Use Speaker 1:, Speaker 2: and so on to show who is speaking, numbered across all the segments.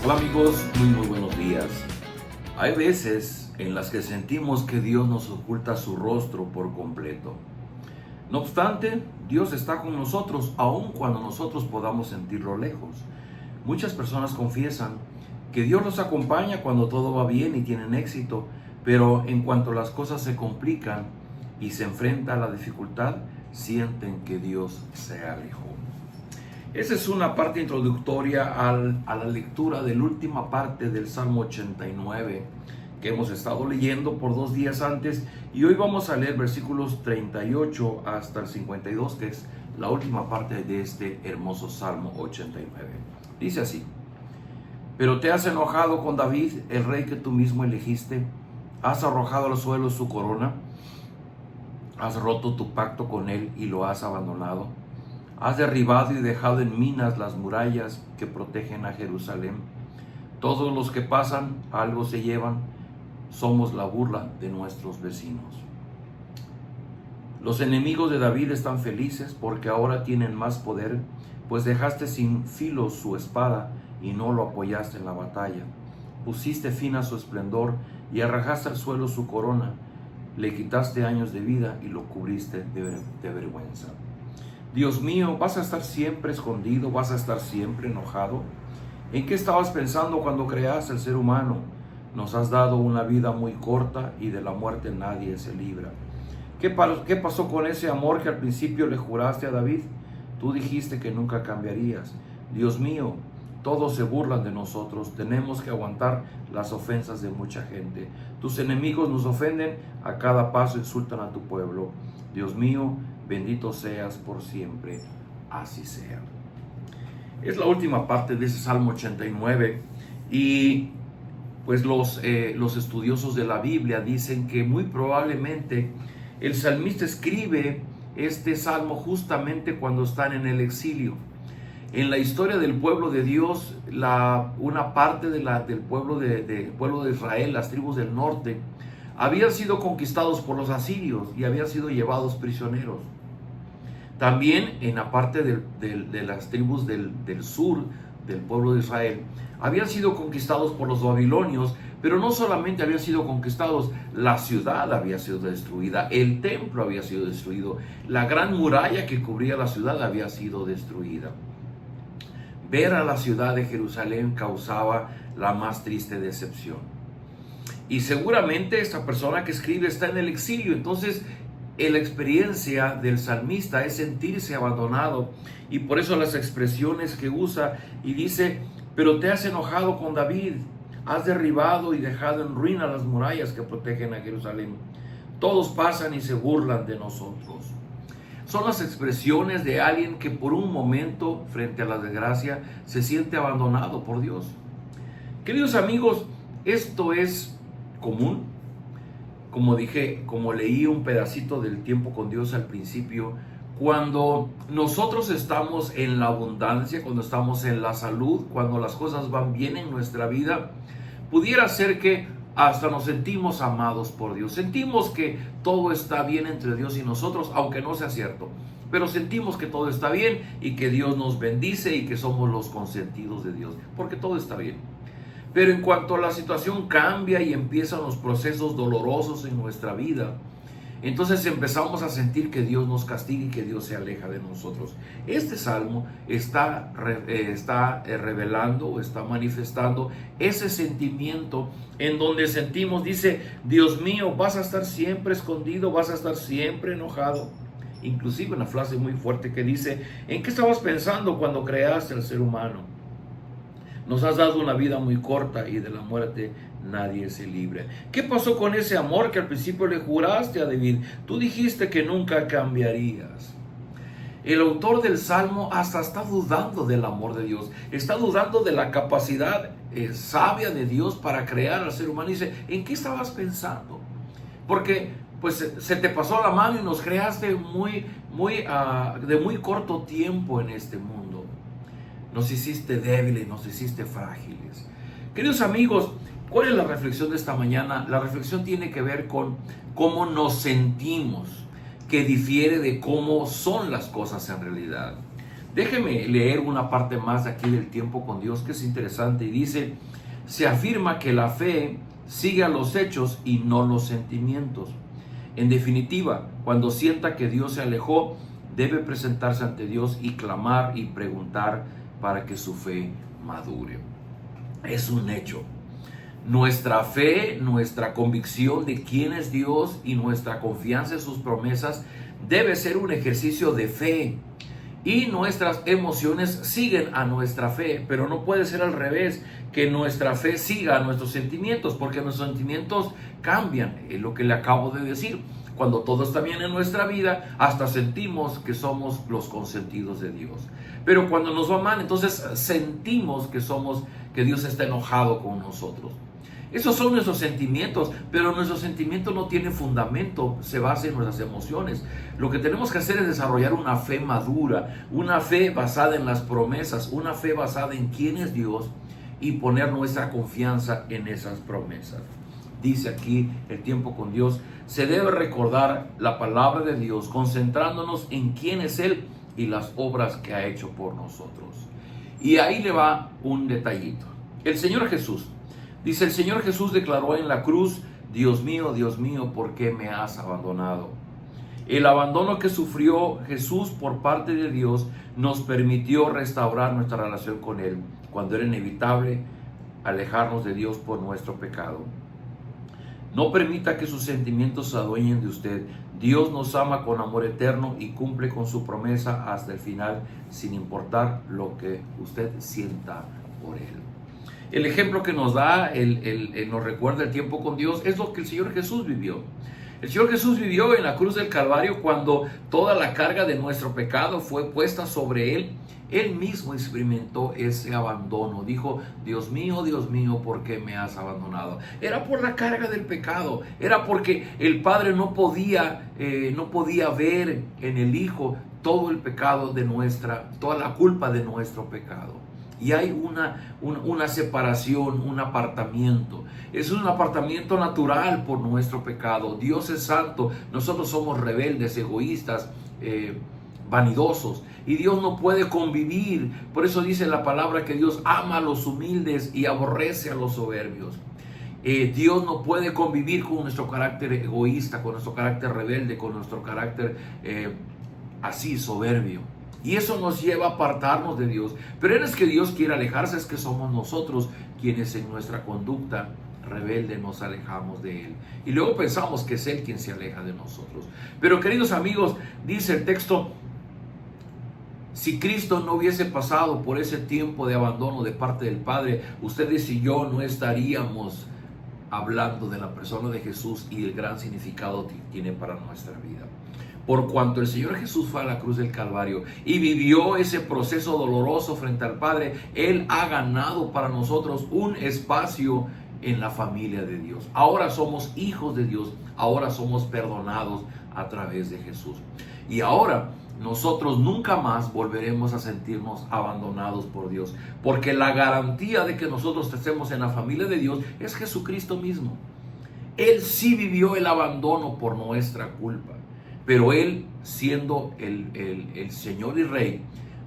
Speaker 1: Hola amigos, muy buenos días. Hay veces en las que sentimos que Dios nos oculta su rostro por completo. No obstante, Dios está con nosotros aun cuando nosotros podamos sentirlo lejos. Muchas personas confiesan que Dios los acompaña cuando todo va bien y tienen éxito, pero en cuanto las cosas se complican y se enfrenta a la dificultad, sienten que Dios se alejó. Esa es una parte introductoria a la lectura de la última parte del Salmo 89 que hemos estado leyendo por 2 días antes, y hoy vamos a leer versículos 38 hasta el 52, que es la última parte de este hermoso Salmo 89. Dice así: Pero te has enojado con David, el rey que tú mismo elegiste, has arrojado al suelo su corona, has roto tu pacto con él y lo has abandonado. Has derribado y dejado en minas las murallas que protegen a Jerusalén. Todos los que pasan algo se llevan. Somos la burla de nuestros vecinos. Los enemigos de David están felices porque ahora tienen más poder, pues dejaste sin filo su espada y no lo apoyaste en la batalla. Pusiste fin a su esplendor y arrojaste al suelo su corona. Le quitaste años de vida y lo cubriste de vergüenza. Dios mío, ¿vas a estar siempre escondido? ¿Vas a estar siempre enojado? ¿En qué estabas pensando cuando creaste al ser humano? Nos has dado una vida muy corta y de la muerte nadie se libra. ¿Qué pasó con ese amor que al principio le juraste a David? Tú dijiste que nunca cambiarías. Dios mío, todos se burlan de nosotros. Tenemos que aguantar las ofensas de mucha gente. Tus enemigos nos ofenden, a cada paso insultan a tu pueblo. Dios mío, bendito seas por siempre, así sea. Es la última parte de ese Salmo 89 y pues los estudiosos de la Biblia dicen que muy probablemente el salmista escribe este salmo justamente cuando están en el exilio. En la historia del pueblo de Dios, una parte del pueblo de Israel, las tribus del norte, habían sido conquistados por los asirios y habían sido llevados prisioneros. También en la parte de las tribus del sur del pueblo de Israel, habían sido conquistados por los babilonios, pero no solamente habían sido conquistados, la ciudad había sido destruida, el templo había sido destruido, la gran muralla que cubría la ciudad había sido destruida. Ver a la ciudad de Jerusalén causaba la más triste decepción. Y seguramente esta persona que escribe está en el exilio, entonces la experiencia del salmista es sentirse abandonado, y por eso las expresiones que usa y dice: pero te has enojado con David, has derribado y dejado en ruina las murallas que protegen a Jerusalén. Todos pasan y se burlan de nosotros. Son las expresiones de alguien que por un momento, frente a la desgracia, se siente abandonado por Dios. Queridos amigos, esto es común. Como dije, como leí un pedacito del tiempo con Dios al principio, cuando nosotros estamos en la abundancia, cuando estamos en la salud, cuando las cosas van bien en nuestra vida, pudiera ser que hasta nos sentimos amados por Dios. Sentimos que todo está bien entre Dios y nosotros, aunque no sea cierto. Pero sentimos que todo está bien y que Dios nos bendice y que somos los consentidos de Dios, porque todo está bien. Pero en cuanto la situación cambia y empiezan los procesos dolorosos en nuestra vida, entonces empezamos a sentir que Dios nos castiga y que Dios se aleja de nosotros. Este salmo está revelando o está manifestando ese sentimiento en donde sentimos, dice: Dios mío, vas a estar siempre escondido, vas a estar siempre enojado. Inclusive una frase muy fuerte que dice: ¿en qué estabas pensando cuando creaste al ser humano? Nos has dado una vida muy corta y de la muerte nadie se libre. ¿Qué pasó con ese amor que al principio le juraste a David? Tú dijiste que nunca cambiarías. El autor del Salmo hasta está dudando del amor de Dios. Está dudando de la capacidad sabia de Dios para crear al ser humano. Y dice: ¿en qué estabas pensando? Porque pues se te pasó la mano y nos creaste de muy corto tiempo en este mundo. Nos hiciste débiles, nos hiciste frágiles. Queridos amigos, ¿cuál es la reflexión de esta mañana? La reflexión tiene que ver con cómo nos sentimos, que difiere de cómo son las cosas en realidad. Déjeme leer una parte más de aquí del tiempo con Dios que es interesante y dice, se afirma que la fe sigue a los hechos y no los sentimientos. En definitiva, cuando sienta que Dios se alejó, debe presentarse ante Dios y clamar y preguntar para que su fe madure. Es un hecho. Nuestra fe, nuestra convicción de quién es Dios y nuestra confianza en sus promesas debe ser un ejercicio de fe. Y nuestras emociones siguen a nuestra fe, pero no puede ser al revés, que nuestra fe siga a nuestros sentimientos, porque nuestros sentimientos cambian, es lo que le acabo de decir. Cuando todo está bien en nuestra vida, hasta sentimos que somos los consentidos de Dios. Pero cuando nos va mal, entonces sentimos que Dios está enojado con nosotros. Esos son nuestros sentimientos, pero nuestros sentimientos no tienen fundamento, se basa en nuestras emociones. Lo que tenemos que hacer es desarrollar una fe madura, una fe basada en las promesas, una fe basada en quién es Dios y poner nuestra confianza en esas promesas. Dice aquí el tiempo con Dios, se debe recordar la palabra de Dios, concentrándonos en quién es Él y las obras que ha hecho por nosotros. Y ahí le va un detallito. El Señor Jesús, dice, el Señor Jesús declaró en la cruz, Dios mío, ¿por qué me has abandonado? El abandono que sufrió Jesús por parte de Dios nos permitió restaurar nuestra relación con Él, cuando era inevitable alejarnos de Dios por nuestro pecado. No permita que sus sentimientos se adueñen de usted. Dios nos ama con amor eterno y cumple con su promesa hasta el final, sin importar lo que usted sienta por Él. El ejemplo que nos da, nos recuerda el tiempo con Dios, es lo que el Señor Jesús vivió. El Señor Jesús vivió en la cruz del Calvario cuando toda la carga de nuestro pecado fue puesta sobre Él. Él mismo experimentó ese abandono. Dijo, Dios mío, ¿por qué me has abandonado? Era por la carga del pecado. Era porque el Padre no podía ver en el Hijo todo el pecado toda la culpa de nuestro pecado. Y hay una separación, un apartamiento. Es un apartamiento natural por nuestro pecado. Dios es santo, nosotros somos rebeldes, egoístas, vanidosos. Y Dios no puede convivir. Por eso dice la palabra que Dios ama a los humildes y aborrece a los soberbios. Dios no puede convivir con nuestro carácter egoísta, con nuestro carácter rebelde, con nuestro carácter así soberbio. Y eso nos lleva a apartarnos de Dios. Pero no es que Dios quiera alejarse, es que somos nosotros quienes en nuestra conducta rebelde nos alejamos de Él. Y luego pensamos que es Él quien se aleja de nosotros. Pero queridos amigos, dice el texto, si Cristo no hubiese pasado por ese tiempo de abandono de parte del Padre, ustedes y yo no estaríamos hablando de la persona de Jesús y el gran significado que tiene para nuestra vida. Por cuanto el Señor Jesús fue a la cruz del Calvario y vivió ese proceso doloroso frente al Padre, Él ha ganado para nosotros un espacio en la familia de Dios. Ahora somos hijos de Dios, ahora somos perdonados a través de Jesús. Y ahora nosotros nunca más volveremos a sentirnos abandonados por Dios, porque la garantía de que nosotros estemos en la familia de Dios es Jesucristo mismo. Él sí vivió el abandono por nuestra culpa. Pero Él, siendo el Señor y Rey,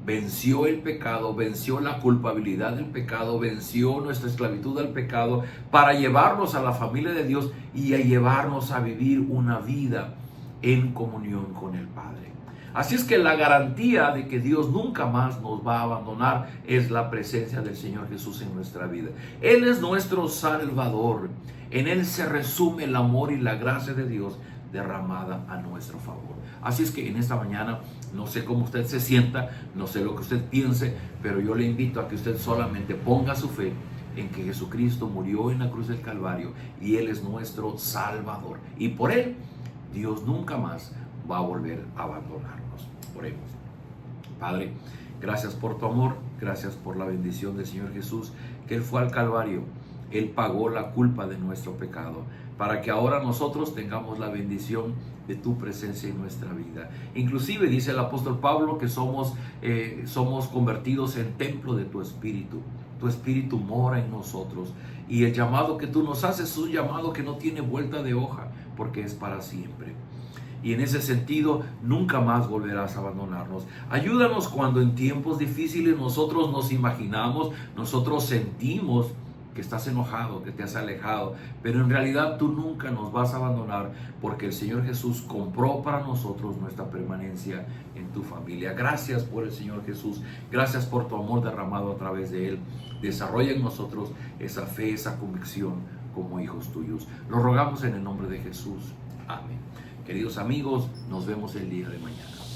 Speaker 1: venció el pecado, venció la culpabilidad del pecado, venció nuestra esclavitud al pecado para llevarnos a la familia de Dios y a llevarnos a vivir una vida en comunión con el Padre. Así es que la garantía de que Dios nunca más nos va a abandonar es la presencia del Señor Jesús en nuestra vida. Él es nuestro Salvador. En Él se resume el amor y la gracia de Dios derramada a nuestro favor. Así es que en esta mañana, no sé cómo usted se sienta, no sé lo que usted piense, pero yo le invito a que usted solamente ponga su fe en que Jesucristo murió en la cruz del Calvario y Él es nuestro Salvador. Y por Él, Dios nunca más va a volver a abandonarnos. Oremos. Padre, gracias por tu amor, gracias por la bendición del Señor Jesús, que Él fue al Calvario. Él pagó la culpa de nuestro pecado para que ahora nosotros tengamos la bendición de tu presencia en nuestra vida. Inclusive dice el apóstol Pablo que somos convertidos en templo de tu Espíritu. Tu Espíritu mora en nosotros y el llamado que tú nos haces es un llamado que no tiene vuelta de hoja porque es para siempre. y en ese sentido nunca más volverás a abandonarnos. Ayúdanos cuando en tiempos difíciles nosotros nos imaginamos, nosotros sentimos que estás enojado, que te has alejado, pero en realidad tú nunca nos vas a abandonar porque el Señor Jesús compró para nosotros nuestra permanencia en tu familia. Gracias por el Señor Jesús, gracias por tu amor derramado a través de Él. Desarrolla en nosotros esa fe, esa convicción como hijos tuyos. Lo rogamos en el nombre de Jesús. Amén. Queridos amigos, nos vemos el día de mañana.